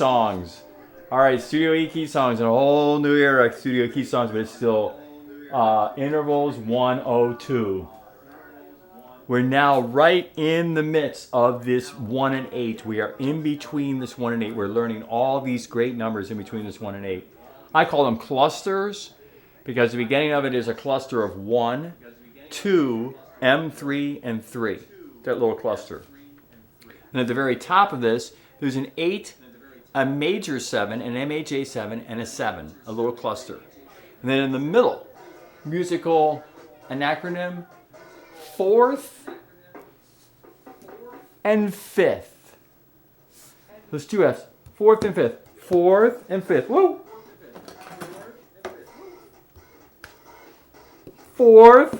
KEYSongs. All right, Studio E KEYSongs, in a whole new era, Studio KEYSongs, but it's still intervals 102. We're now right in the midst of this 1 and 8. We are in between this 1 and 8. We're learning all these great numbers in between this 1 and 8. I call them clusters because the beginning of it is a cluster of 1, 2, M3, and 3. That little cluster. And at the very top of this, there's an 8, a major 7, an MHA 7, and a 7, a little cluster. And then in the middle, musical anacronym, 4th and 5th. Those two F's, 4th and 5th. 4th and 5th. Woo! 4th,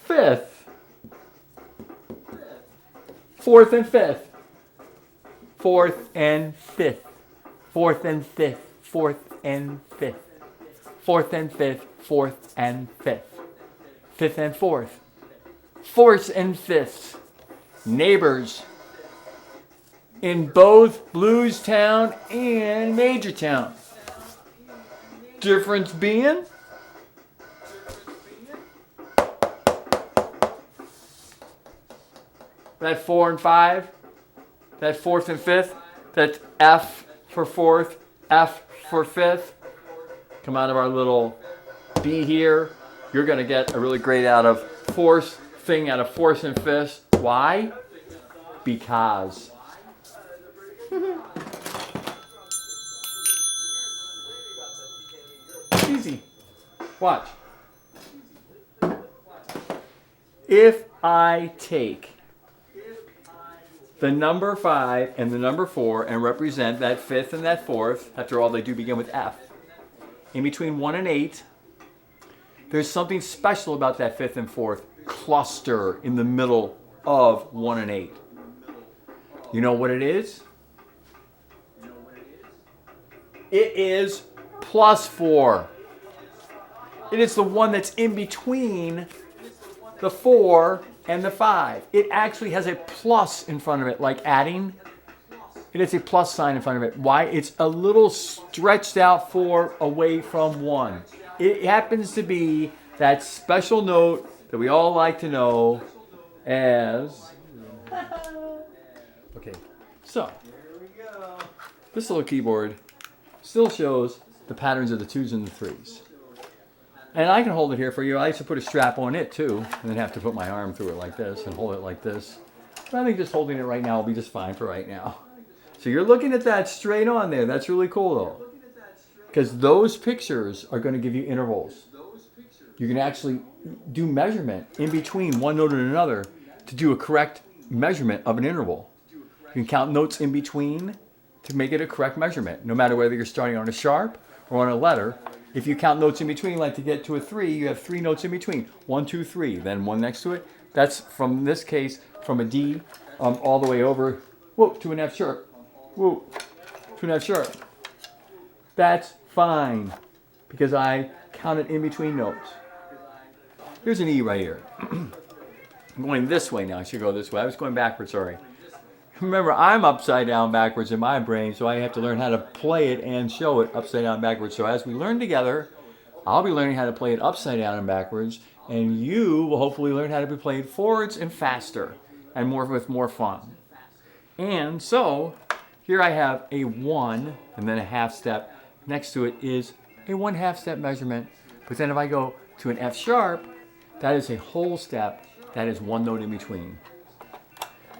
5th. 4th and 5th. 4th and 5th. 4th and 5th. 4th and 5th. 4th and 5th. 4th and 5th. 5th and 4th. 4th and 5th. Neighbors in both Blues Town and Major Town. Difference being that 4 and 5, that 4th and 5th, that's F for 4th, F for 5th. Come out of our little B here. You're going to get a really great out of 4th thing out of 4th and 5th. Why? Because. Easy. Watch. If I take the number 5 and the number 4 and represent that 5th and that 4th, after all they do begin with F, in between 1 and 8, there's something special about that 5th and 4th cluster in the middle of 1 and 8. You know what it is? It is plus 4. It is the one that's in between the 4 and the 5. It actually has a plus in front of it, like adding. It has a plus sign in front of it. Why? It's a little stretched out 4 away from 1. It happens to be that special note that we all like to know as... Okay, so this little keyboard still shows the patterns of the 2s and the 3s. And I can hold it here for you. I used to put a strap on it too, and then have to put my arm through it like this and hold it like this. But I think just holding it right now will be just fine for right now. So you're looking at that straight on there. That's really cool though. Because those pictures are going to give you intervals. You can actually do measurement in between one note and another to do a correct measurement of an interval. You can count notes in between to make it a correct measurement, no matter whether you're starting on a sharp or on a letter. If you count notes in between, like to get to a 3, you have 3 notes in between. 1, 2, 3, then 1 next to it. That's, from this case, from a D all the way over, whoop, to an F sharp. Whoop, to an F sharp. That's fine, because I counted in between notes. Here's an E right here. I'm going this way now. I should go this way. I was going backwards, sorry. Remember, I'm upside down backwards in my brain, so I have to learn how to play it and show it upside down backwards. So as we learn together, I'll be learning how to play it upside down and backwards, and you will hopefully learn how to play it forwards and faster, and more with more fun. And so, here I have a 1, and then a half step. Next to it is a 1/2 step measurement. But then if I go to an F sharp, that is a whole step. That is 1 note in between.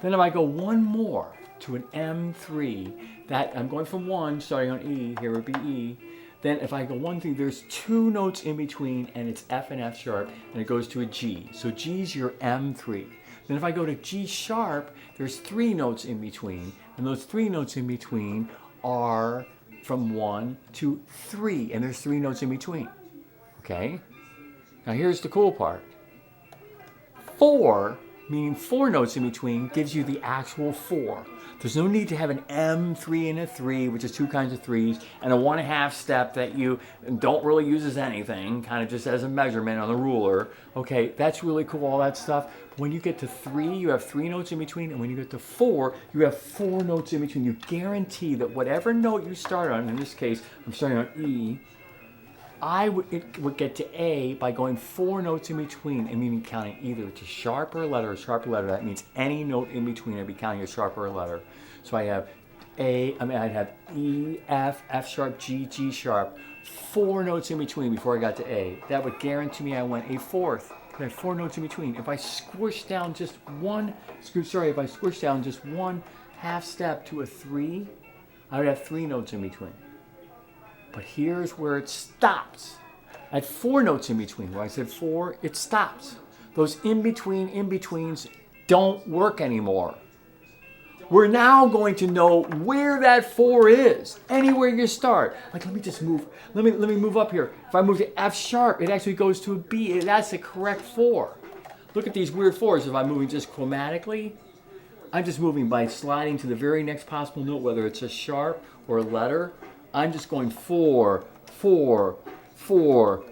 Then if I go 1 more to an M3, that I'm going from 1, starting on E, here would be E. Then if I go 1 thing, there's 2 notes in between, and it's F and F sharp, and it goes to a G. So G's your M3. Then if I go to G sharp, there's 3 notes in between, and those 3 notes in between are from 1 to 3, and there's 3 notes in between. Okay? Now here's the cool part. 4, meaning 4 notes in between, gives you the actual 4. There's no need to have an M3 and a 3, which is two kinds of 3s, and a 1/2 step that you don't really use as anything, kind of just as a measurement on the ruler. Okay, that's really cool, all that stuff. When you get to 3, you have 3 notes in between, and when you get to 4, you have 4 notes in between. You guarantee that whatever note you start on, in this case, I'm starting on E, it would get to A by going 4 notes in between, and meaning counting either it's a sharp or a letter, That means any note in between, I'd be counting a sharp or a letter. So I have I'd have E, F, F sharp, G, G sharp, 4 notes in between before I got to A. That would guarantee me I went a fourth. I have 4 notes in between. If I squish down just one half step to a 3, I would have 3 notes in between. But here's where it stops. I had 4 notes in between. Where I said 4, it stops. Those in-betweens don't work anymore. We're now going to know where that 4 is. Anywhere you start. Like, let me just move. Let me move up here. If I move to F sharp, it actually goes to a B. That's the correct 4. Look at these weird 4s. If I'm moving just chromatically, I'm just moving by sliding to the very next possible note, whether it's a sharp or a letter. I'm just going 4, 4, 4.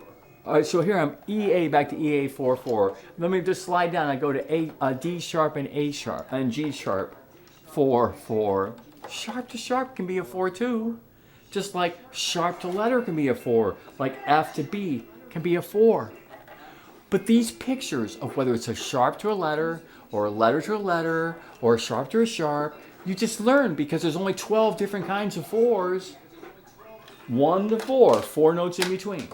All right, so here I'm EA back to EA 4, 4. Let me just slide down. I go to D sharp and A sharp and G sharp. 4, 4. Sharp to sharp can be a 4 too. Just like sharp to letter can be a 4. Like F to B can be a 4. But these pictures of whether it's a sharp to a letter or a letter to a letter or a sharp to a sharp, you just learn because there's only 12 different kinds of 4s. 1 to 4, 4 notes in between.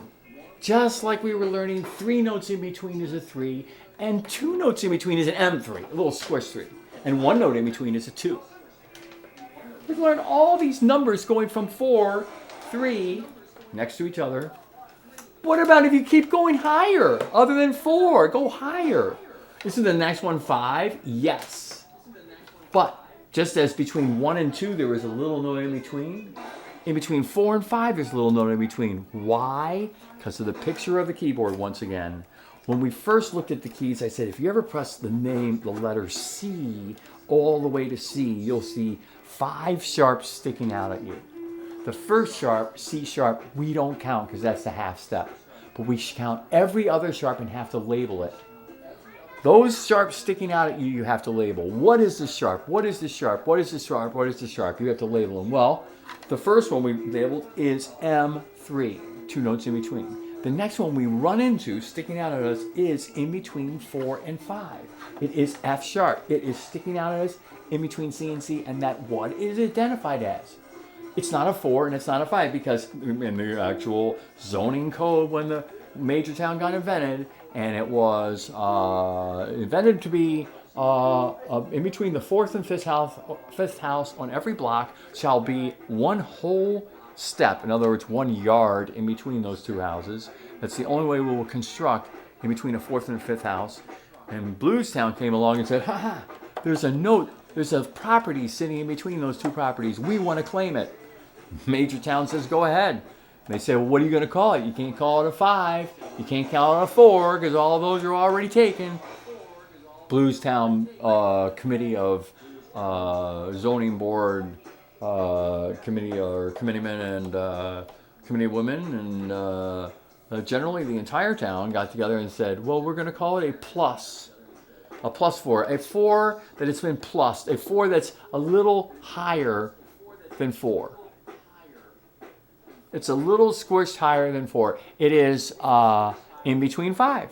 Just like we were learning 3 notes in between is a 3, and 2 notes in between is an M3, a little squish 3, and 1 note in between is a 2. We've learned all these numbers going from 4, 3, next to each other. What about if you keep going higher, other than 4? Go higher. Isn't the next one 5? Yes. But just as between 1 and 2 there was a little note in between 4 and 5, there's a little note in between. Why? Because of the picture of the keyboard once again. When we first looked at the keys, I said, if you ever press the letter C, all the way to C, you'll see 5 sharps sticking out at you. The first sharp, C sharp, we don't count because that's the half step. But we count every other sharp and have to label it. Those sharps sticking out at you, you have to label. What is the sharp? What is the sharp? What is the sharp? What is the sharp? You have to label them. Well, the first one we labeled is M3, 2 notes in between. The next one we run into, sticking out at us, is in between 4 and 5. It is F sharp. It is sticking out at us in between C and C, and that what is identified as? It's not a 4 and it's not a 5 because in the actual zoning code when the major town got invented, and it was invented to be in between the 4th and 5th house on every block shall be 1 whole step. In other words, 1 yard in between those 2 houses. That's the only way we will construct in between a 4th and a 5th house. And Bluestown came along and said, there's a note, there's a property sitting in between those 2 properties. We want to claim it. Major town says, go ahead. They say, well, what are you going to call it? You can't call it a 5. You can't call it a 4 because all of those are already taken. Bluestown committee of zoning board committee or committeemen and committee of women and generally the entire town got together and said, well, we're going to call it a plus 4, a 4 that it's been plussed, a 4 that's a little higher than 4. It's a little squished higher than 4. It is in between 5.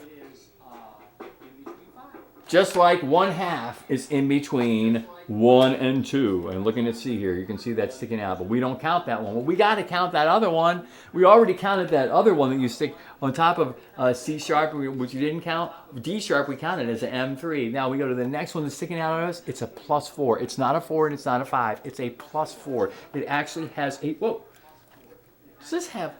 Just like 1/2 is in between 1 and 2. And looking at C here, you can see that sticking out. But we don't count that one. Well, we got to count that other one. We already counted that other one that you stick on top of C sharp, which you didn't count. D sharp, we counted as an M3. Now we go to the next one that's sticking out at us. It's a +4. It's not a 4 and it's not a 5. It's a +4. It actually has a... Whoa. Does this have...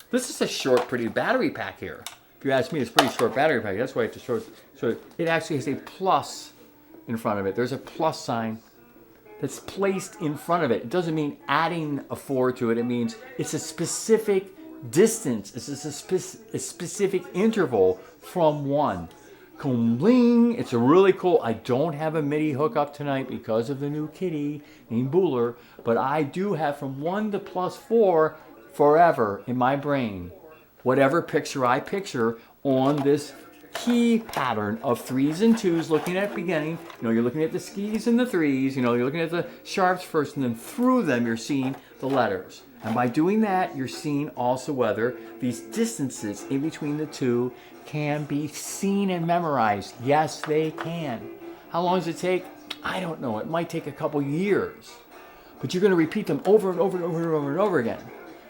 This is a short, pretty battery pack here. If you ask me, it's a pretty short battery pack. That's why it's a short... So it actually has a plus in front of it. There's a plus sign that's placed in front of it. It doesn't mean adding a 4 to it. It means it's a specific distance. It's a specific interval from 1. bling. It's a really cool. I don't have a MIDI hookup tonight because of the new kitty named Bueller, but I do have from 1 to +4 forever in my brain. Whatever picture I picture on this key pattern of 3s and 2s, looking at the beginning. You're looking at the skis and the 3s. You're looking at the sharps first, and then through them you're seeing the letters. And by doing that, you're seeing also whether these distances in between the two can be seen and memorized. Yes, they can. How long does it take? I don't know. It might take a couple years. But you're going to repeat them over and over and over and over and over again.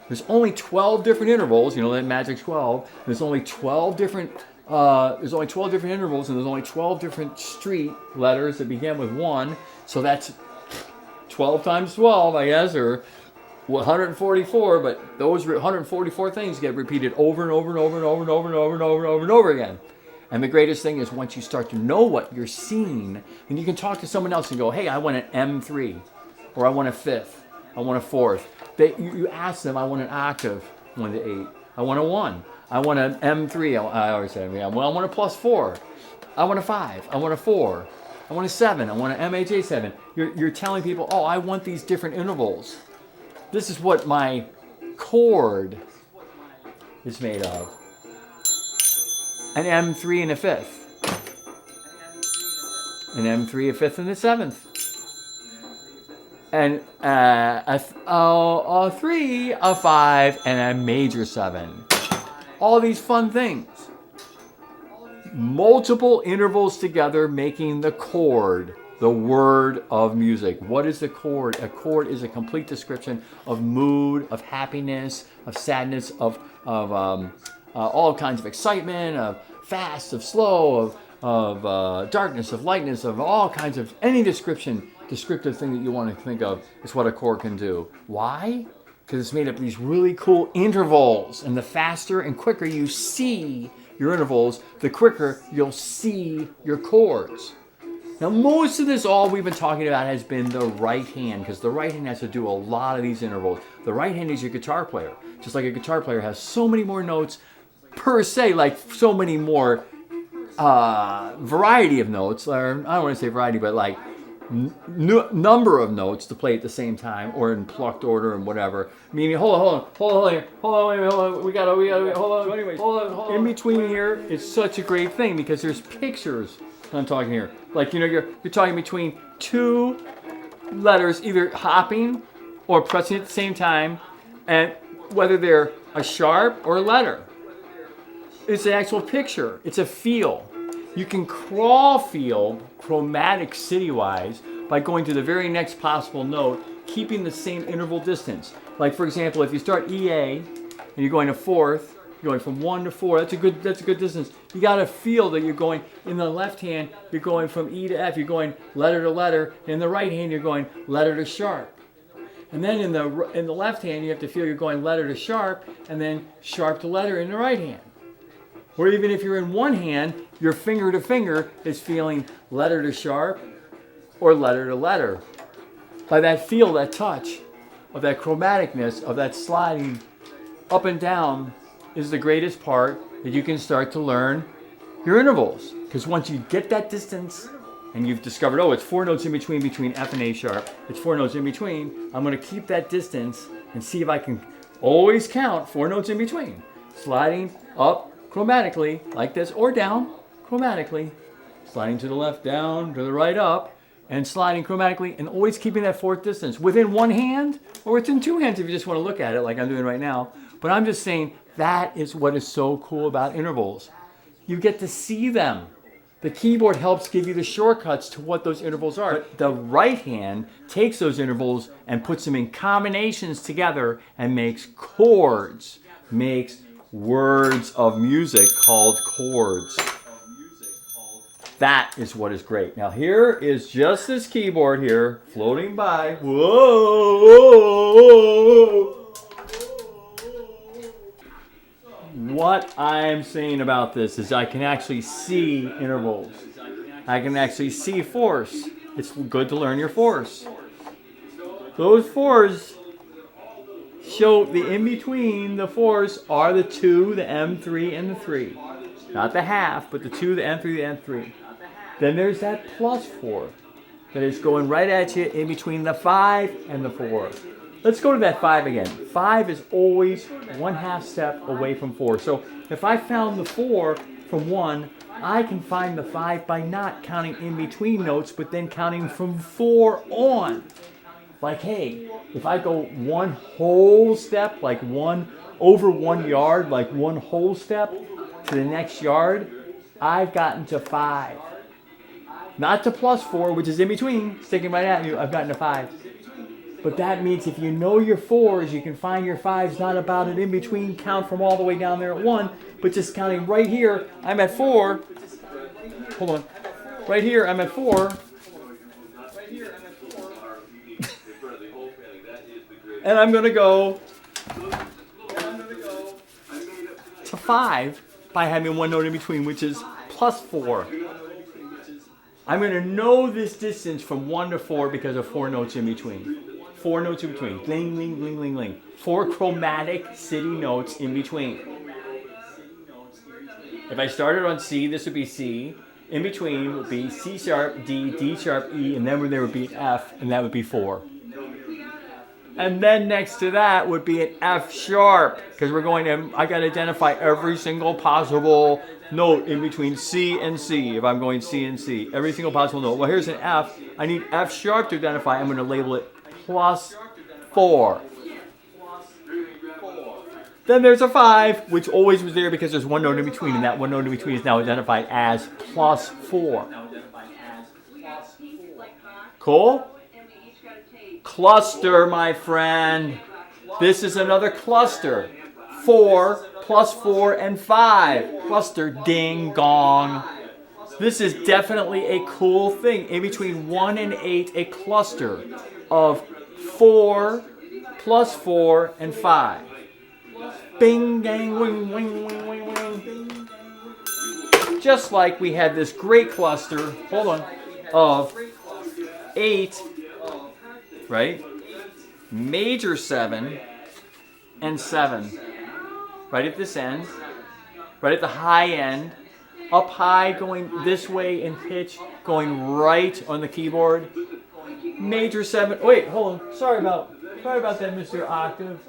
There's only 12 different intervals. That magic 12. There's only 12 different intervals, and there's only 12 different street letters that begin with 1. So that's 12 times 12, I guess, or 144, but those 144 things get repeated over and over and over and over and over and over and over and over and over again. And the greatest thing is once you start to know what you're seeing, then you can talk to someone else and go, hey, I want an M3, or I want a 5th, I want a 4th. You ask them, I want an octave, 1 to 8. I want a 1. I want an M3. I always say, I want a +4. I want a 5. I want a 4. I want a 7. I want an MHA7. You're telling people, oh, I want these different intervals. This is what my chord is made of. An M3 and a 5th. An M3, a 5th, and a 7th. And a 3, a 5, and a major 7. All these fun things. Multiple intervals together making the chord, the word of music. What is the chord? A chord is a complete description of mood, of happiness, of sadness, of all kinds of excitement, of fast, of slow, of darkness, of lightness, of all kinds of any descriptive thing that you want to think of is what a chord can do. Why? Because it's made up of these really cool intervals. And the faster and quicker you see your intervals, the quicker you'll see your chords. Now, most of this, all we've been talking about, has been the right hand, because the right hand has to do a lot of these intervals. The right hand is your guitar player. Just like a guitar player has so many more notes per se, like so many more variety of notes, or I don't want to say variety, but like number of notes to play at the same time, or in plucked order and whatever. Meaning, hold on, we gotta, hold on. So anyways, hold on. In between here, it's such a great thing because there's pictures. I'm talking here, like you're talking between two letters, either hopping or pressing at the same time, and whether they're a sharp or a letter. It's an actual picture. It's a feel. You can crawl feel chromatic city-wise by going to the very next possible note, keeping the same interval distance. Like, for example, if you start EA and you're going to 4th, you're going from 1 to 4, that's a good distance. You got to feel that you're going, in the left hand, you're going from E to F, you're going letter to letter. In the right hand, you're going letter to sharp. And then in the left hand, you have to feel you're going letter to sharp, and then sharp to letter in the right hand. Or even if you're in one hand, your finger to finger is feeling letter to sharp or letter to letter. By that feel, that touch of that chromaticness, of that sliding up and down is the greatest part that you can start to learn your intervals. Because once you get that distance and you've discovered, oh, it's 4 notes in between F and A sharp, it's 4 notes in between, I'm going to keep that distance and see if I can always count 4 notes in between. Sliding up chromatically, like this, or down chromatically, sliding to the left, down, to the right, up, and sliding chromatically, and always keeping that 4th distance within one hand, or within 2 hands if you just want to look at it like I'm doing right now. But I'm just saying that is what is so cool about intervals. You get to see them. The keyboard helps give you the shortcuts to what those intervals are. But the right hand takes those intervals and puts them in combinations together and makes chords, makes words of music called chords. That is what is great. Now here is just this keyboard here floating by. Whoa! What I'm saying about this is I can actually see intervals. I can actually see force. It's good to learn your force. Those fours show the in-between, the fours are the 2, the M3, and the 3. Not the half, but the 2, the M3, the M3. Then there's that +4 that is going right at you in between the 5 and the 4. Let's go to that 5 again. 5 is always 1/2 step away from 4. So if I found the 4 from 1, I can find the 5 by not counting in between notes, but then counting from 4 on. Like, hey, if I go 1 whole step, like over 1 yard, like 1 whole step to the next yard, I've gotten to 5. Not to +4, which is in between, sticking right at you, I've gotten to 5. But that means if you know your 4s, you can find your 5s, not about an in-between count from all the way down there at 1, but just counting right here, I'm at 4. Hold on. Right here, I'm at 4. And I'm going to go to 5 by having 1 note in between, which is +4. I'm going to know this distance from 1 to 4 because of 4 notes in between. 4 notes in between. Ling, ling, ling, ling, ling. 4 chromatic city notes in between. If I started on C, this would be C. In between would be C sharp, D, D sharp, E, and then there would be F, and that would be 4. And then next to that would be an F sharp, because I got to identify every single possible note in between C and C, if I'm going C and C. Every single possible note. Well, here's an F. I need F sharp to identify. I'm going to label it +4. Then there's a 5, which always was there because there's 1 note in between, and that 1 note in between is now identified as +4. Cool? Cluster, my friend. This is another cluster. 4 + 4 and 5. Cluster, ding gong. This is definitely a cool thing. In between 1 and 8, a cluster of 4 + 4 and 5. Bing, gang, wing, wing, wing, wing, wing. Just like we had this great cluster, hold on, of 8, right? Major 7 and 7. Right at this end, right at the high end, up high going this way in pitch, going right on the keyboard. Major 7, wait, hold on, sorry about that, Mr. Octave.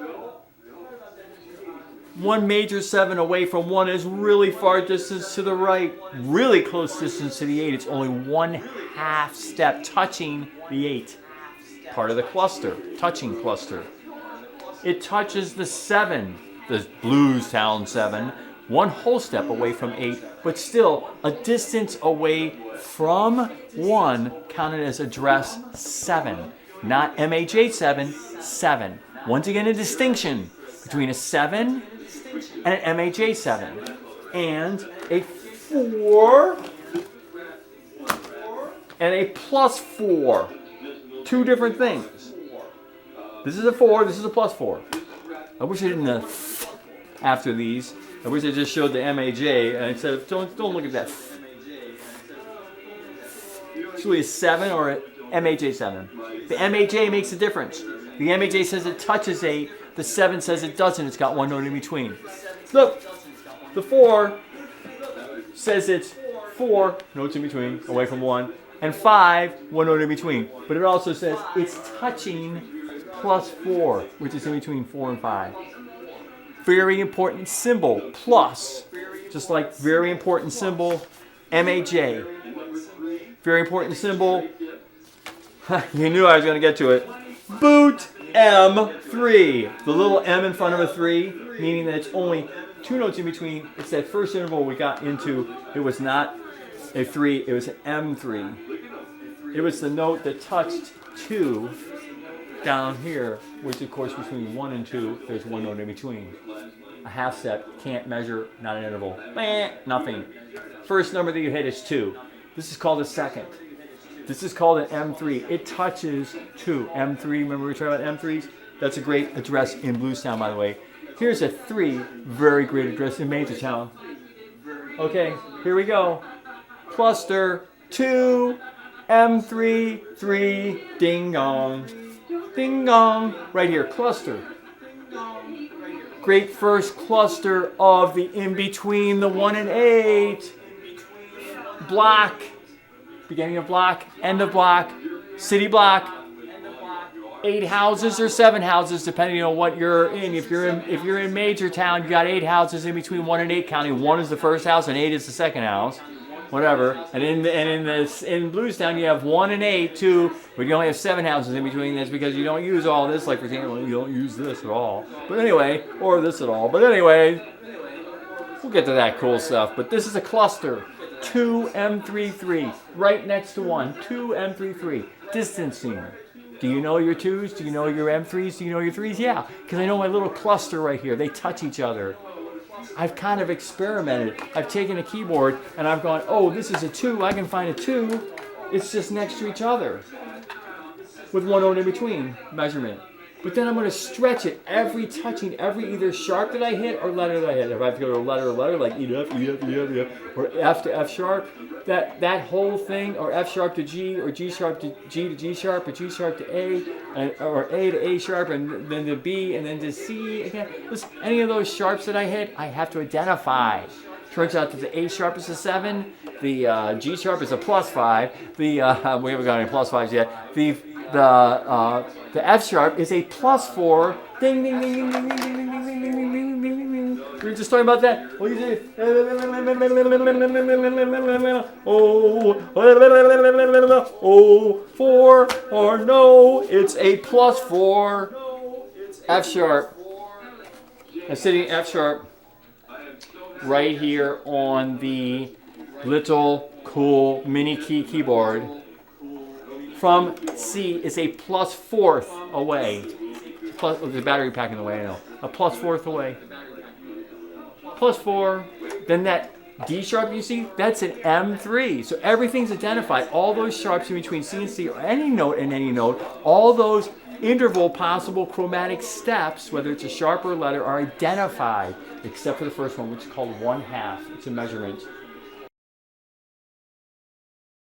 1 major 7 away from 1 is really far distance to the right, really close distance to the 8. It's only 1/2 step touching the 8. Part of the cluster, touching cluster. It touches the 7, the Blues Town 7, 1 whole step away from 8, but still a distance away from 1 counted as address 7, not MH7, 7. Once again, a distinction between a 7 and an MH7, and a 4 and a +4. 2 different things. This is a 4, this is a +4. I wish I didn't after these. I wish I just showed the MAJ and I said, don't look at that. It's really a 7 or an MAJ7. The MAJ makes a difference. The MAJ says it touches 8. The 7 says it doesn't. It's got 1 note in between. Look, the 4 says it's 4 notes in between, away from 1, and 5, 1 note in between. But it also says it's touching +4, which is in between 4 and 5. Very important symbol, plus, just like very important symbol, MAJ. Very important symbol, you knew I was going to get to it, boot M3. The little M in front of a 3, meaning that it's only 2 notes in between. It's that first interval we got into. It was not a 3, it was an M3. It was the note that touched 2 down here, which of course between 1 and 2, there's 1 note in between. A 1/2 step, can't measure, not an interval. Nothing. First number that you hit is 2. This is called a second. This is called an M3. It touches 2. M3, remember we were talking about M3s? That's a great address in Bluestown, by the way. Here's a 3, very great address in Majortown. Okay, here we go. Cluster 2, M3, 3, ding dong. Ding dong. Right here, cluster. great first cluster of the in between the 1 and 8 block, beginning of block, end of block, city block, 8 houses or 7 houses depending on what you're in. If you're in major town, you got 8 houses in between 1 and 8 counting. 1 is the first house and 8 is the second house. Whatever. And in Bluestown you have 1 and 8 too, but you only have 7 houses in between. That's because you don't use all this. Like for example, you don't use this at all. But anyway, or this at all. But anyway, we'll get to that cool stuff. But this is a cluster. 2M33 right next to 1. 2M33 distancing. Do you know your 2s? Do you know your M3s? Do you know your 3s? Yeah, because I know my little cluster right here. They touch each other. I've kind of experimented. I've taken a keyboard and I've gone, oh, this is a 2. I can find a 2. It's just next to each other with 1 note in between measurement. But then I'm going to stretch it touching every either sharp that I hit or letter that I hit. If I have to go to a letter like E to F, E to F, E to F, E to F, or F to F sharp, that whole thing, or F sharp to G, or G sharp to G sharp, or G sharp to A, or A to A sharp, and then to B, and then to C again. Listen, any of those sharps that I hit, I have to identify. Turns out that the A sharp is a 7, the G sharp is a +5, we haven't got any +5s yet, the F sharp is a +4. Ding ding ding ding ding ding ding ding ding ding ding ding ding ding. We were just talking about that. What do you say? Oh, 4 or no, it's a +4. F sharp. I'm sitting F sharp right here on the little cool mini keyboard. From C is a +4th away. The battery pack in the way, I know. A +4th away. +4. Then that D sharp you see, that's an M3. So everything's identified. All those sharps in between C and C, or any note and any note, all those interval possible chromatic steps, whether it's a sharp or a letter, are identified, except for the first one, which is called 1/2. It's a measurement.